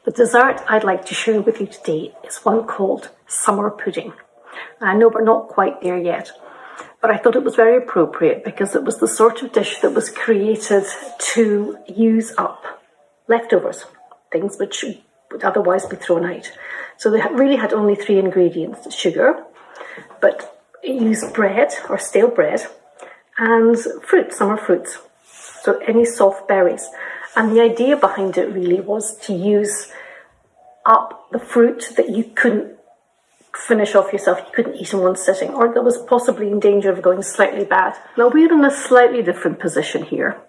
The dessert I'd like to share with you today is one called summer pudding. I know we're not quite there yet, but I thought it was very appropriate because it was the sort of dish that was created to use up leftovers, things which would otherwise be thrown out. So they really had only 3 ingredients: sugar, but it used bread or stale bread, and fruit, summer fruits, so any soft berries. And the idea behind it really was to use up the fruit that you couldn't finish off yourself, you couldn't eat in one sitting, or that was possibly in danger of going slightly bad. Now we're in a slightly different position here,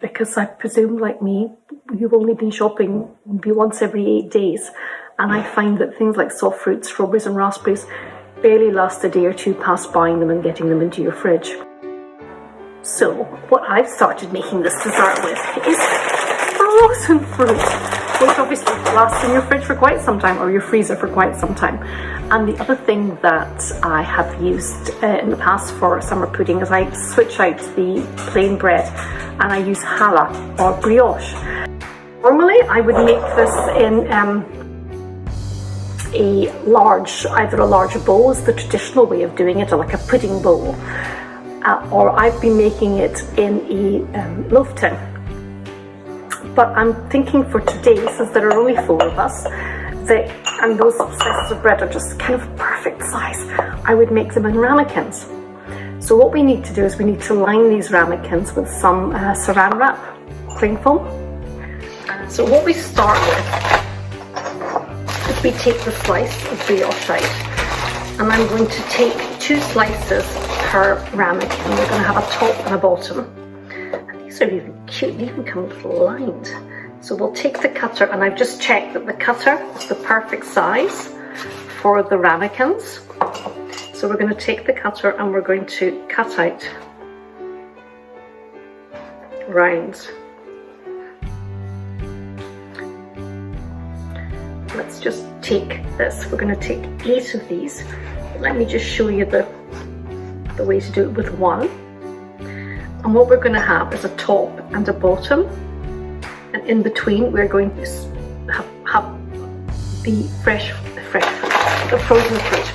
because I presume, like me, you've only been shopping maybe once every 8 days, and I find that things like soft fruits, strawberries and raspberries barely last a day or two past buying them and getting them into your fridge. So what I've started making this dessert with is frozen fruit, which obviously lasts in your fridge for quite some time, or your freezer for quite some time. And the other thing that I have used in the past for summer pudding is I switch out the plain bread and I use challah or brioche. Normally I would make this in either a large bowl is the traditional way of doing it, or like a pudding bowl, or I've been making it in a loaf tin. But I'm thinking for today, since there are only 4 of us, and those slices of bread are just kind of perfect size, I would make them in ramekins. So what we need to do is we need to line these ramekins with some saran wrap, cling foam. So what we start with is we take the slice of brioche out, and I'm going to take 2 slices per ramekin. We're going to have a top and a bottom. These are really cute, they even come a little lined. So we'll take the cutter, and I've just checked that the cutter is the perfect size for the ramekins. So we're going to take the cutter and we're going to cut out rounds. Let's just take this. We're going to take 8 of these. Let me just show you the way to do it with one. And what we're going to have is a top and a bottom, and in between we're going to have the the frozen fruit.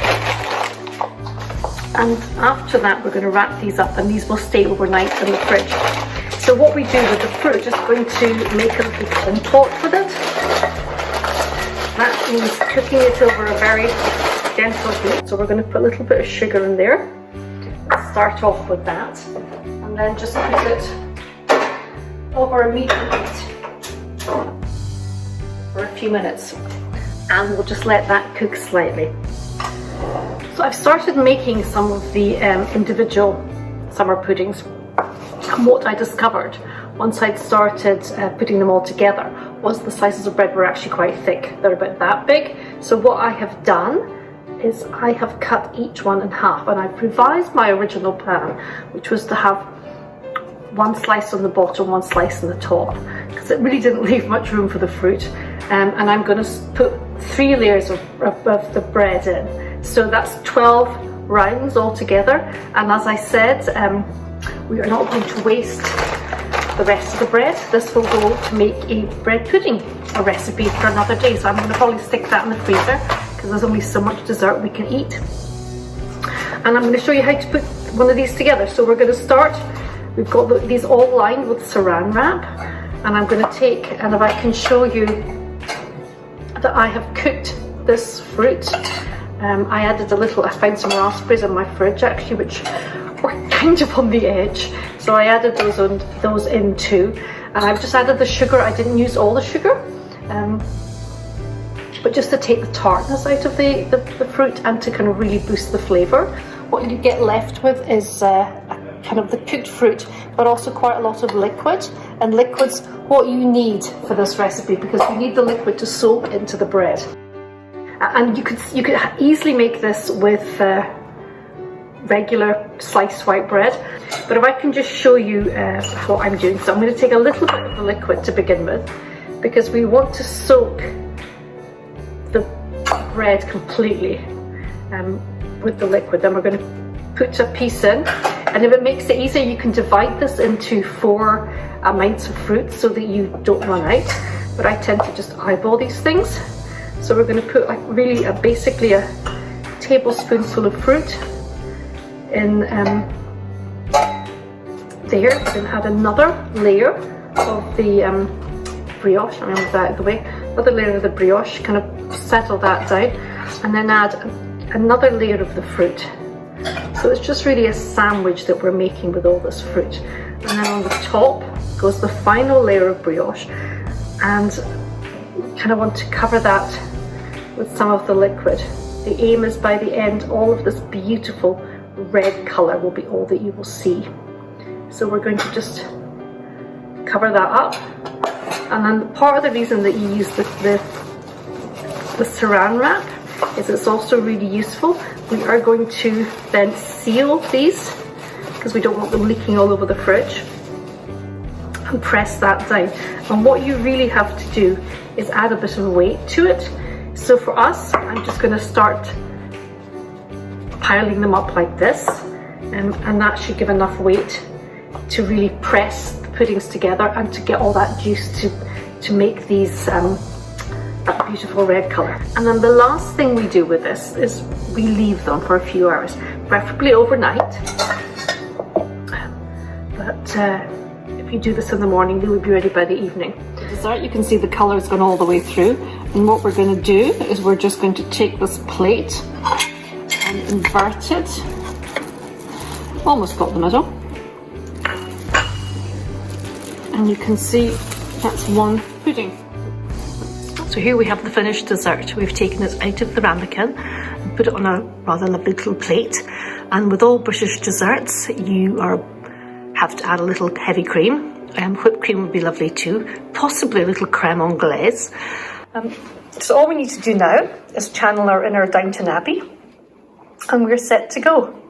And after that we're going to wrap these up, and these will stay overnight in the fridge. So what we do with the fruit is going to make a little compote with it. That means cooking it over a very gentle heat. So we're going to put a little bit of sugar in there. Let's start off with that, and then just put it over a medium heat for a few minutes, and we'll just let that cook slightly. So I've started making some of the individual summer puddings, and what I discovered once I'd started putting them all together was the slices of bread were actually quite thick. They're about that big. So what I have done is I have cut each one in half, and I've revised my original plan, which was to have 1 slice on the bottom, 1 slice on the top, because it really didn't leave much room for the fruit. And I'm going to put 3 layers of the bread in. So that's 12 rounds altogether. And as I said, we are not going to waste the rest of the bread. This will go to make a bread pudding, a recipe for another day. So I'm going to probably stick that in the freezer, because there's only so much dessert we can eat. And I'm going to show you how to put one of these together. So we're going to start, we've got these all lined with saran wrap, and I'm going to take, and if I can show you that I have cooked this fruit. I added a little, I found some raspberries in my fridge actually, which were kind of on the edge. So I added those in too. And I've just added the sugar. I didn't use all the sugar. But just to take the tartness out of the fruit and to kind of really boost the flavour. What you get left with is kind of the cooked fruit, but also quite a lot of liquid. And liquid's what you need for this recipe, because you need the liquid to soak into the bread. And you could easily make this with regular sliced white bread. But if I can just show you what I'm doing. So I'm going to take a little bit of the liquid to begin with, because we want to soak the bread completely with the liquid. Then we're going to put a piece in, and if it makes it easier, you can divide this into 4 amounts of fruit so that you don't run out. but I tend to just eyeball these things. So we're going to put like really basically a tablespoonful of fruit in there. We're going to add another layer of the brioche. I'm going to move that out of the way. Another layer of the brioche, kind of settle that down, and then add another layer of the fruit. So it's just really a sandwich that we're making with all this fruit. And then on the top goes the final layer of brioche, and kind of want to cover that with some of the liquid. The aim is by the end, all of this beautiful red colour will be all that you will see. So we're going to just cover that up. And then part of the reason that you use the saran wrap is it's also really useful. We are going to then seal these because we don't want them leaking all over the fridge, and press that down. And what you really have to do is add a bit of weight to it. So for us, I'm just going to start piling them up like this, and that should give enough weight to really press the puddings together and to get all that juice to make these that beautiful red colour. And then the last thing we do with this is we leave them for a few hours, preferably overnight. But if you do this in the morning, they will be ready by the evening. The dessert, you can see the colour has gone all the way through. And what we're going to do is we're just going to take this plate and invert it. Almost got the middle. And you can see that's one pudding. So here we have the finished dessert. We've taken it out of the ramekin and put it on a rather lovely little plate. And with all British desserts, you have to add a little heavy cream. Whipped cream would be lovely too, possibly a little creme anglaise. So all we need to do now is channel our inner Downton Abbey, and we're set to go.